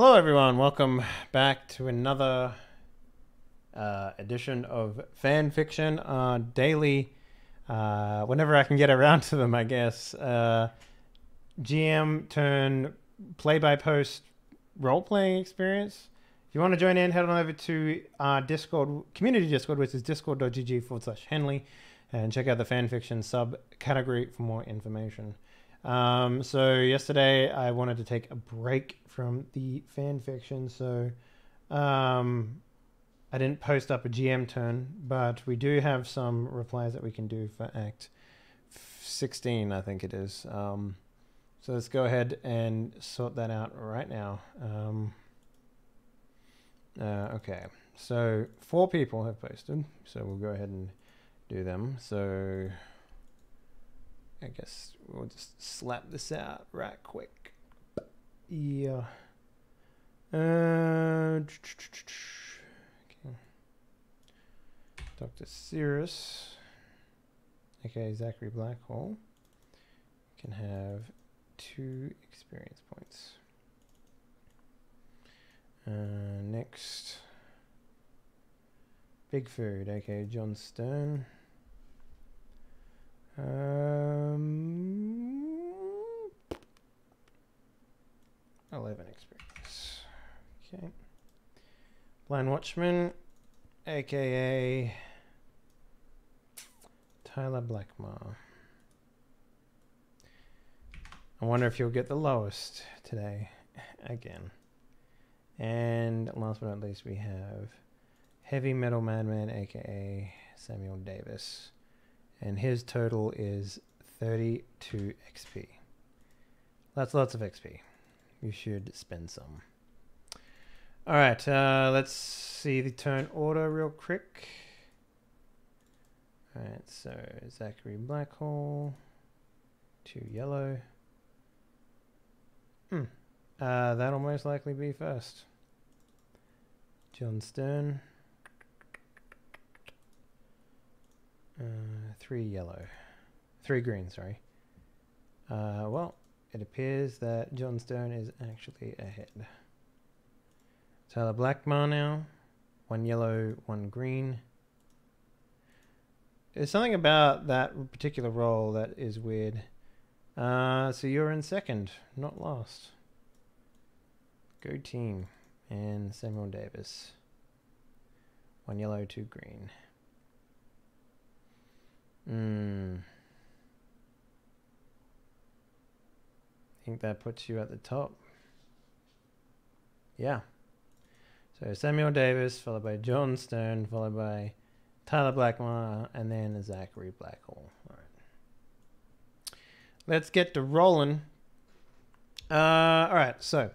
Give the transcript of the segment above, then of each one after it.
Hello, everyone. Welcome back to another edition of Fan Fiction Daily. Whenever I can get around to them, I guess. GM turn play-by-post role-playing experience. If you want to join in, head on over to our Discord, community Discord, which is discord.gg/Henley, and check out the fan fiction subcategory for more information. So yesterday I wanted to take a break from the fan fiction, so I didn't post up a GM turn, but we do have some replies that we can do for Act 16, I think it is. So let's go ahead and sort that out right now. Okay, so 4 people have posted, so we'll go ahead and do them. So I guess we'll just slap this out right quick. Yeah. Okay. Dr. Cirrus. Okay, Zachary Blackhall can have 2 experience points. Next. Big Food. Okay, John Stern. 11 experience. Okay. Blind Watchman, aka Tyler Blackmar. I wonder if you'll get the lowest today again. And last but not least, we have Heavy Metal Madman, aka Samuel Davis. And his total is 32 XP. That's lots of XP. You should spend some. Alright, let's see the turn order real quick. Alright, so Zachary Blackhall, 2 yellow. That'll most likely be first. John Stern. 3 yellow. 3 green, sorry. Well, it appears that John Stern is actually ahead. Tyler Blackmar now. 1 yellow, 1 green. There's something about that particular role that is weird. So you're in second, not last. Go team. And Samuel Davis. 1 yellow, 2 green. I think that puts you at the top. Yeah. So Samuel Davis, followed by John Stern, followed by Tyler Blackmar, and then Zachary Blackhall. All right. Let's get to rolling. All right. So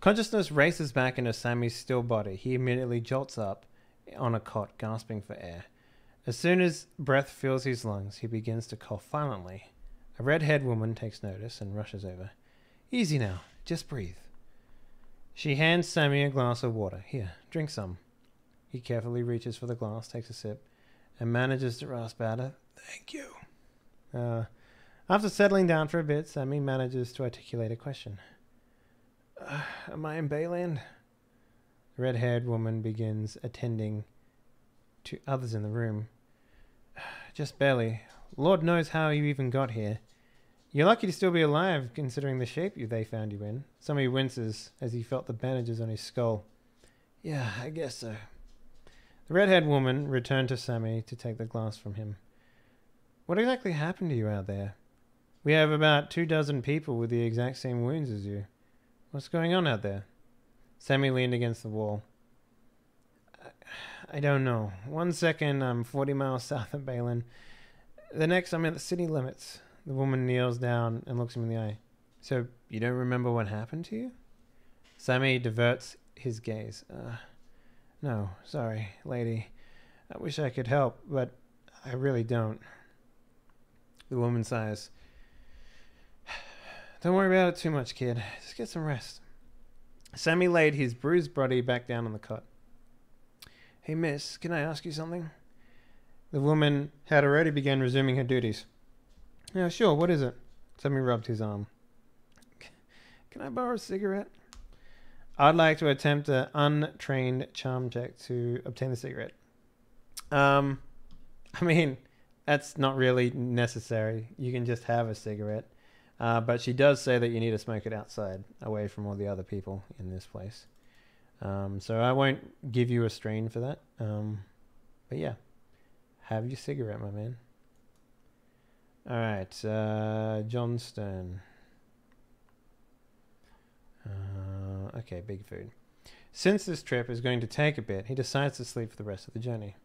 consciousness races back into Sammy's still body. He immediately jolts up on a cot, gasping for air. As soon as breath fills his lungs, he begins to cough violently. A red-haired woman takes notice and rushes over. Easy now, just breathe. She hands Sammy a glass of water. Here, drink some. He carefully reaches for the glass, takes a sip, and manages to rasp out a thank you. After settling down for a bit, Sammy manages to articulate a question. Am I in Bayland? The red-haired woman begins attending to others in the room. Just barely. Lord knows how you even got here. You're lucky to still be alive, considering the shape they found you in. Sammy winces as he felt the bandages on his skull. Yeah, I guess so. The red-haired woman returned to Sammy to take the glass from him. What exactly happened to you out there? We have about 24 people with the exact same wounds as you. What's going on out there? Sammy leaned against the wall. I don't know. 1 second I'm 40 miles south of Balin. The next I'm at the city limits. The woman kneels down and looks him in the eye. So you don't remember what happened to you? Sammy diverts his gaze. No, sorry, lady. I wish I could help, but I really don't. The woman sighs. Don't worry about it too much, kid. Just get some rest. Sammy laid his bruised body back down on the cot. Hey, miss, can I ask you something? The woman had already begun resuming her duties. Yeah, sure, what is it? Sammy rubbed his arm. Can I borrow a cigarette? I'd like to attempt an untrained charm check to obtain the cigarette. I mean, that's not really necessary. You can just have a cigarette. But she does say that you need to smoke it outside, away from all the other people in this place. So I won't give you a strain for that. But yeah, have your cigarette, my man. All right, John Stern. Okay, big food. Since this trip is going to take a bit, he decides to sleep for the rest of the journey.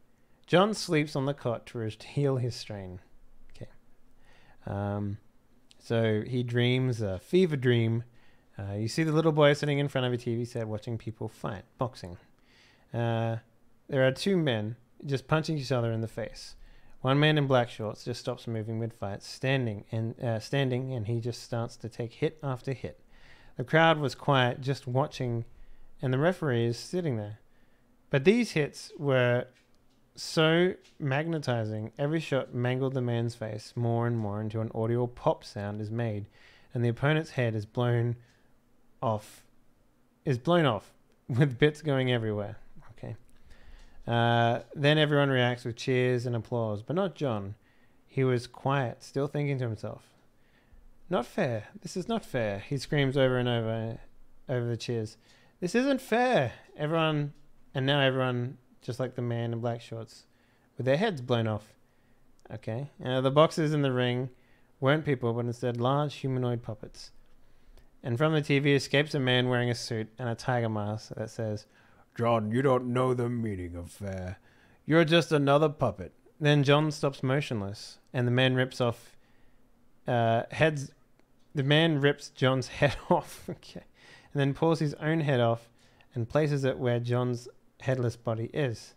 John sleeps on the cot to heal his strain. Okay. So he dreams a fever dream. You see the little boy sitting in front of a TV set watching people fight, boxing. There are two men just punching each other in the face. One man in black shorts just stops moving mid-fight, standing, and he just starts to take hit after hit. The crowd was quiet, just watching, and the referee is sitting there. But these hits were so magnetizing, every shot mangled the man's face more and more until an audio pop sound is made, and the opponent's head is blown off, with bits going everywhere. Okay. Then everyone reacts with cheers and applause, but not John. He was quiet, still thinking to himself. Not fair. This is not fair. He screams over and over the cheers. This isn't fair. Everyone, just like the man in black shorts, with their heads blown off. Okay. The boxers in the ring weren't people, but instead large humanoid puppets. And from the TV escapes a man wearing a suit and a tiger mask that says, "John, you don't know the meaning of fair. You're just another puppet." Then John stops motionless, and the man rips John's head off. Okay. And then pulls his own head off and places it where John's headless body is.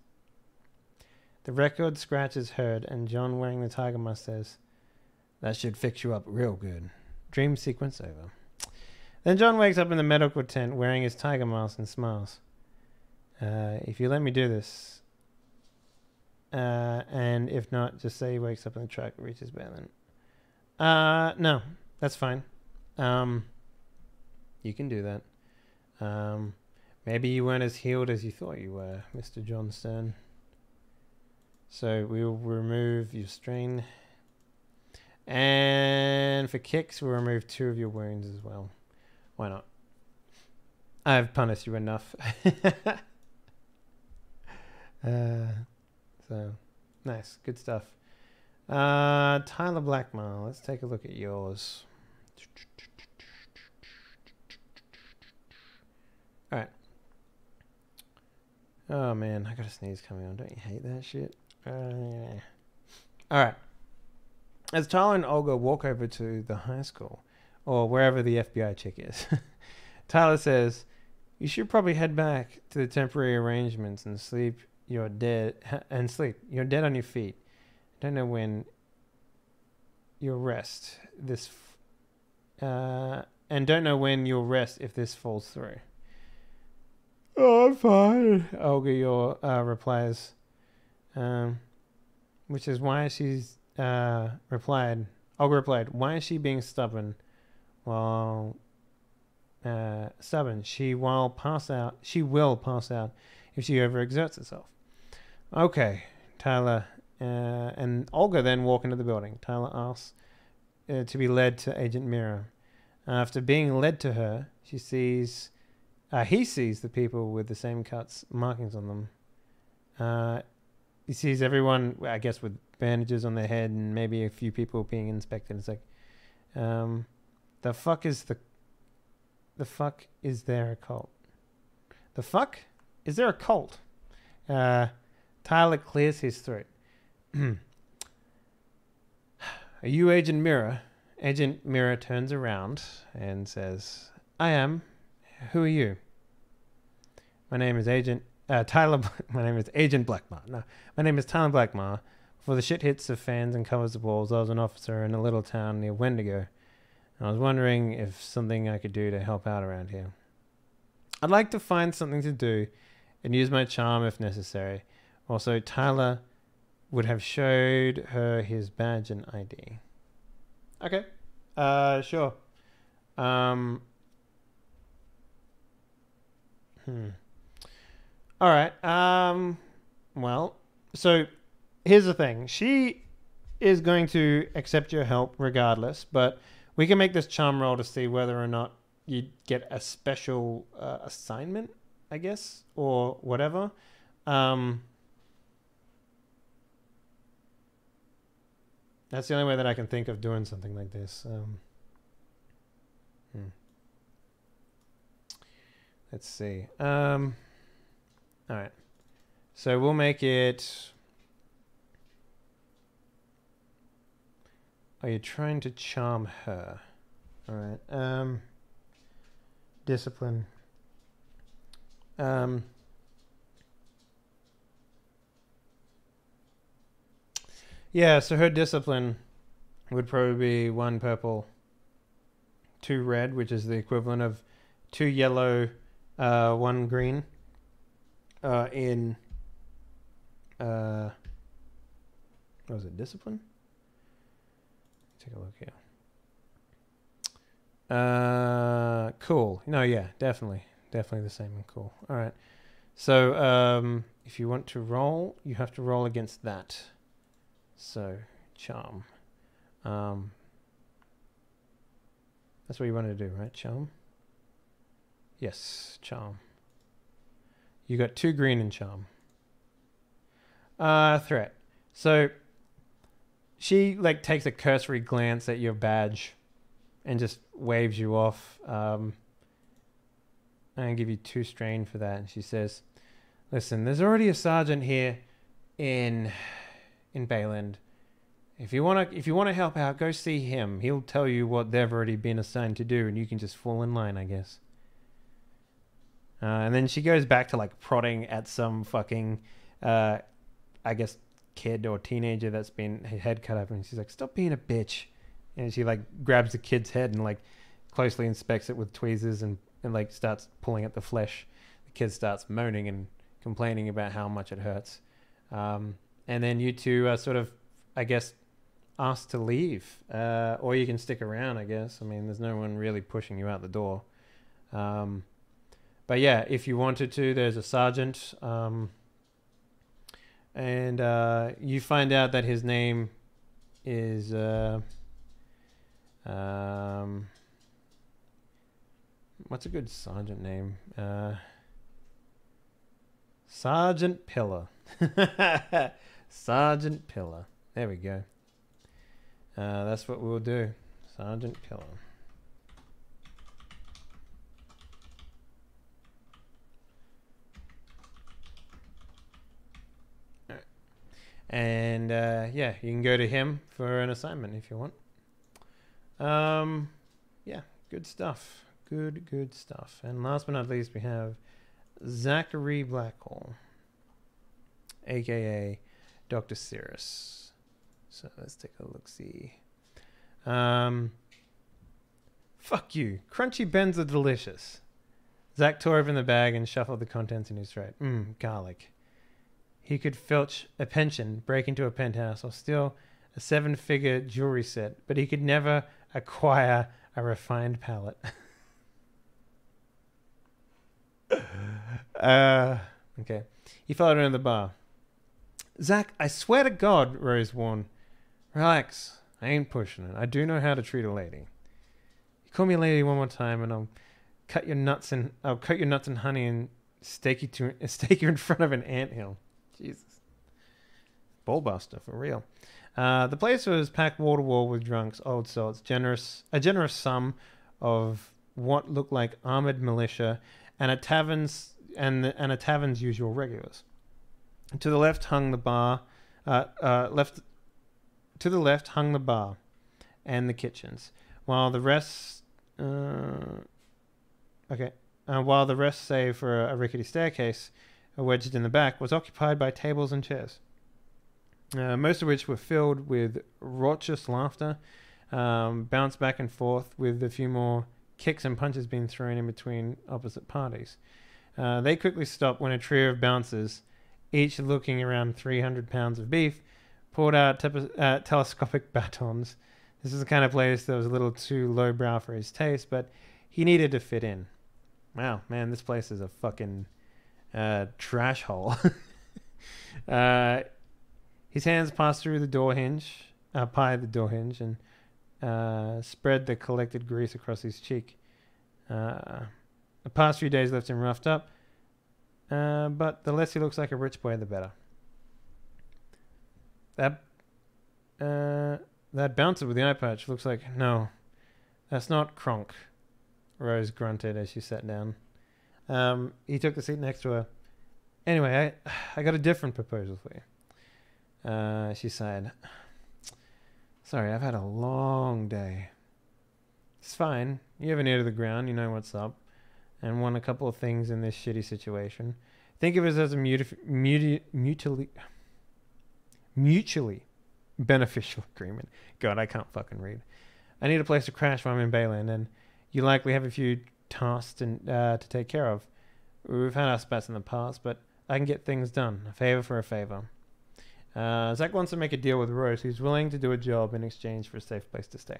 The record scratch is heard, and John, wearing the tiger mask, says, "That should fix you up real good." Dream sequence over. Then John wakes up in the medical tent wearing his tiger mask and smiles. If you let me do this, and if not, just say he wakes up in the truck, reaches Berlin. No, that's fine. You can do that. Maybe you weren't as healed as you thought you were, Mr. John Stern. So we will remove your strain. And for kicks, we'll remove 2 of your wounds as well. Why not? I've punished you enough. So, nice. Good stuff. Tyler Blackmar. Let's take a look at yours. Alright. Oh man, I got a sneeze coming on. Don't you hate that shit? Alright. As Tyler and Olga walk over to the high school, or wherever the FBI chick is, Tyler says, "You should probably head back to the temporary arrangements and sleep. You're dead. You're dead on your feet. Don't know when you'll rest and don't know when you'll rest if this falls through." "Oh, I'm fine," Olga replies, which is why she's replied. Olga replied, "Why is she being stubborn? She will pass out if she overexerts herself." Okay, Tyler and Olga then walk into the building. Tyler asks to be led to Agent Mira. After being led to her, he sees the people with the same cuts, markings on them. He sees everyone, I guess, with bandages on their head and maybe a few people being inspected. It's like, the fuck is there a cult? The fuck? Is there a cult? Tyler clears his throat. "Are you Agent Mira?" Agent Mira turns around and says, "I am. Who are you?" My name is Agent Blackmar. No, my name is Tyler Blackmar. Before the shit hits the fans and covers the walls, I was an officer in a little town near Wendigo. I was wondering if something I could do to help out around here. I'd like to find something to do and use my charm if necessary. Also, Tyler would have showed her his badge and ID. Okay. Sure. All right. Well, so here's the thing. She is going to accept your help regardless, but we can make this charm roll to see whether or not you get a special assignment, I guess, or whatever. That's the only way that I can think of doing something like this. Let's see. All right. So we'll make it... Are you trying to charm her? All right. Discipline. Yeah, so her discipline would probably be 1 purple, 2 red, which is the equivalent of 2 yellow, 1 green. In what was it? Discipline? Take a look here. Cool. No, yeah, definitely the same and cool. All right. So if you want to roll, you have to roll against that. So charm. That's what you wanted to do, right? Charm. Yes, charm. You got 2 green in charm. Threat. So she like takes a cursory glance at your badge and just waves you off. I'm gonna give you 2 strain for that. And she says, "Listen, there's already a sergeant here in Bayland. If you wanna help out, go see him. He'll tell you what they've already been assigned to do, and you can just fall in line, I guess." And then she goes back to like prodding at some fucking, I guess, kid or teenager that's been head cut up, and she's like, "Stop being a bitch." And she like grabs the kid's head and like closely inspects it with tweezers and like starts pulling at the flesh. The kid starts moaning and complaining about how much it hurts. And then you two are sort of, I guess, asked to leave, or you can stick around, I guess. I mean, there's no one really pushing you out the door. But yeah, if you wanted to, there's a sergeant, and you find out that his name is what's a good sergeant name? Sergeant Pillar. Sergeant Pillar. There we go. That's what we'll do. Sergeant Pillar. And yeah, you can go to him for an assignment if you want. Yeah, good stuff. Good stuff. And last but not least, we have Zachary Blackhall, aka Dr. Cirrus. So let's take a look-see. Fuck you. Crunchy bends are delicious. Zach tore open the bag and shuffled the contents in his throat. Garlic. He could filch a pension, break into a penthouse, or steal a 7-figure jewelry set, but he could never acquire a refined palate. Okay. He followed her into the bar. "Zach, I swear to God," Rose warned. "Relax. I ain't pushing it. I do know how to treat a lady. You call me a lady one more time, and I'll cut your nuts in honey and stake you in front of an anthill." Jesus. Ballbuster, for real. The place was packed wall to wall with drunks, old salts, a generous sum of what looked like armored militia and a tavern's usual regulars. To the left hung the bar. To the left hung the bar and the kitchens, while the rest, save for a rickety staircase wedged in the back, was occupied by tables and chairs, most of which were filled with raucous laughter, bounced back and forth with a few more kicks and punches being thrown in between opposite parties. They quickly stopped when a trio of bouncers, each looking around 300 pounds of beef, pulled out telescopic batons. This is the kind of place that was a little too lowbrow for his taste, but he needed to fit in. Wow, man, this place is a fucking trash hole. His hands pass through the door hinge, pie the door hinge, and spread the collected grease across his cheek. The past few days left him roughed up, but the less he looks like a rich boy, the better. That bouncer with the eye patch looks like... No, that's not Kronk, Rose grunted as she sat down. He took the seat next to her. Anyway, I got a different proposal for you. She sighed. Sorry, I've had a long day. It's fine. You have an ear to the ground. You know what's up. And want a couple of things in this shitty situation. Think of it as a mutually beneficial agreement. God, I can't fucking read. I need a place to crash while I'm in Bayland, and you likely have a few tasks to take care of. We've had our spats in the past, but I can get things done. A favor for a favor. Zach wants to make a deal with Rose, who's willing to do a job in exchange for a safe place to stay.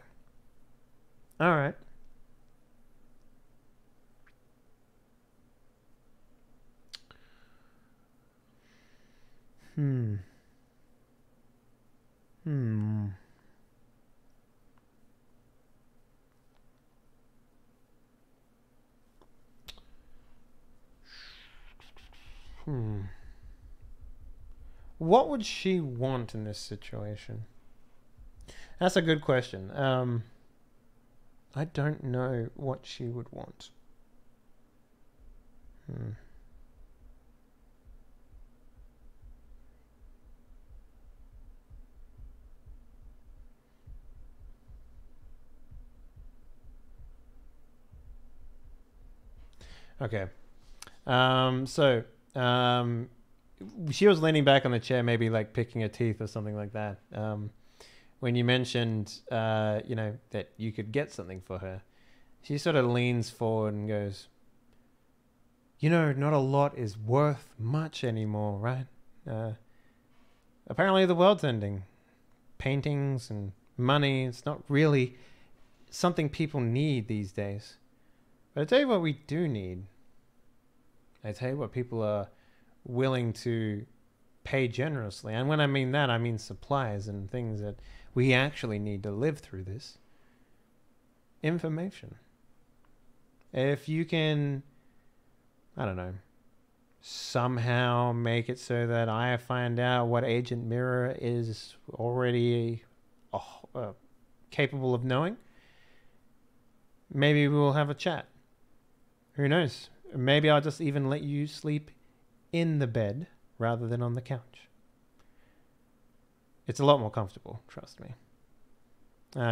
All right. What would she want in this situation? That's a good question. I don't know what she would want. Okay. She was leaning back on the chair, maybe like picking her teeth or something like that. When you mentioned, that you could get something for her, she sort of leans forward and goes, not a lot is worth much anymore, right? Apparently the world's ending. Paintings and money, it's not really something people need these days. But I tell you what we do need. I tell you what people are willing to pay generously. And when I mean that, I mean supplies and things that we actually need to live through this. Information. If you can, I don't know, somehow make it so that I find out what Agent Mirror is already capable of knowing, maybe we'll have a chat. Who knows? Maybe I'll just even let you sleep in the bed rather than on the couch. It's a lot more comfortable, trust me.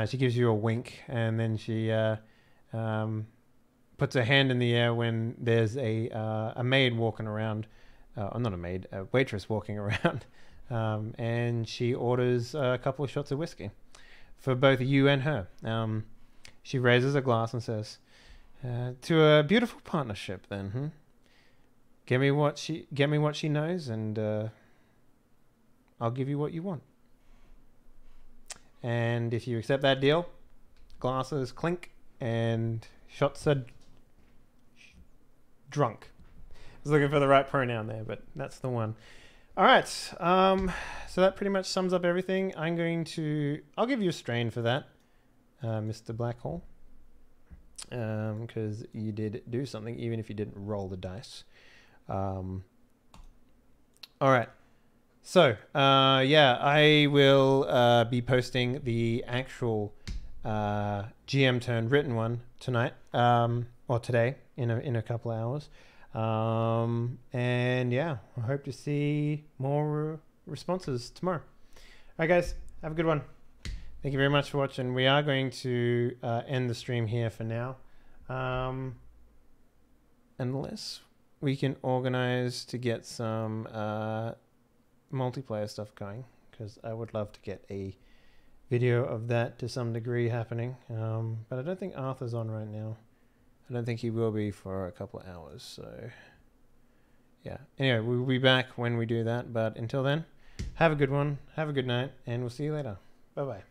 She gives you a wink, and then she puts her hand in the air when there's a maid walking around. Not a maid, a waitress walking around. And she orders a couple of shots of whiskey for both you and her. She raises a glass and says, to a beautiful partnership then, Get me what she knows, and I'll give you what you want. And if you accept that deal, glasses clink and shots are drunk. I was looking for the right pronoun there, but that's the one. All right. So that pretty much sums up everything. I'll give you a strain for that, Mr. Blackhole, because you did do something, even if you didn't roll the dice. All right. So, I will be posting the actual GM turn written one tonight, or today in a couple of hours. And yeah, I hope to see more responses tomorrow. All right, guys, have a good one. Thank you very much for watching. We are going to end the stream here for now, unless we can organize to get some multiplayer stuff going, because I would love to get a video of that to some degree happening. But I don't think Arthur's on right now. I don't think he will be for a couple of hours. So yeah. Anyway, we'll be back when we do that. But until then, have a good one. Have a good night, and we'll see you later. Bye-bye.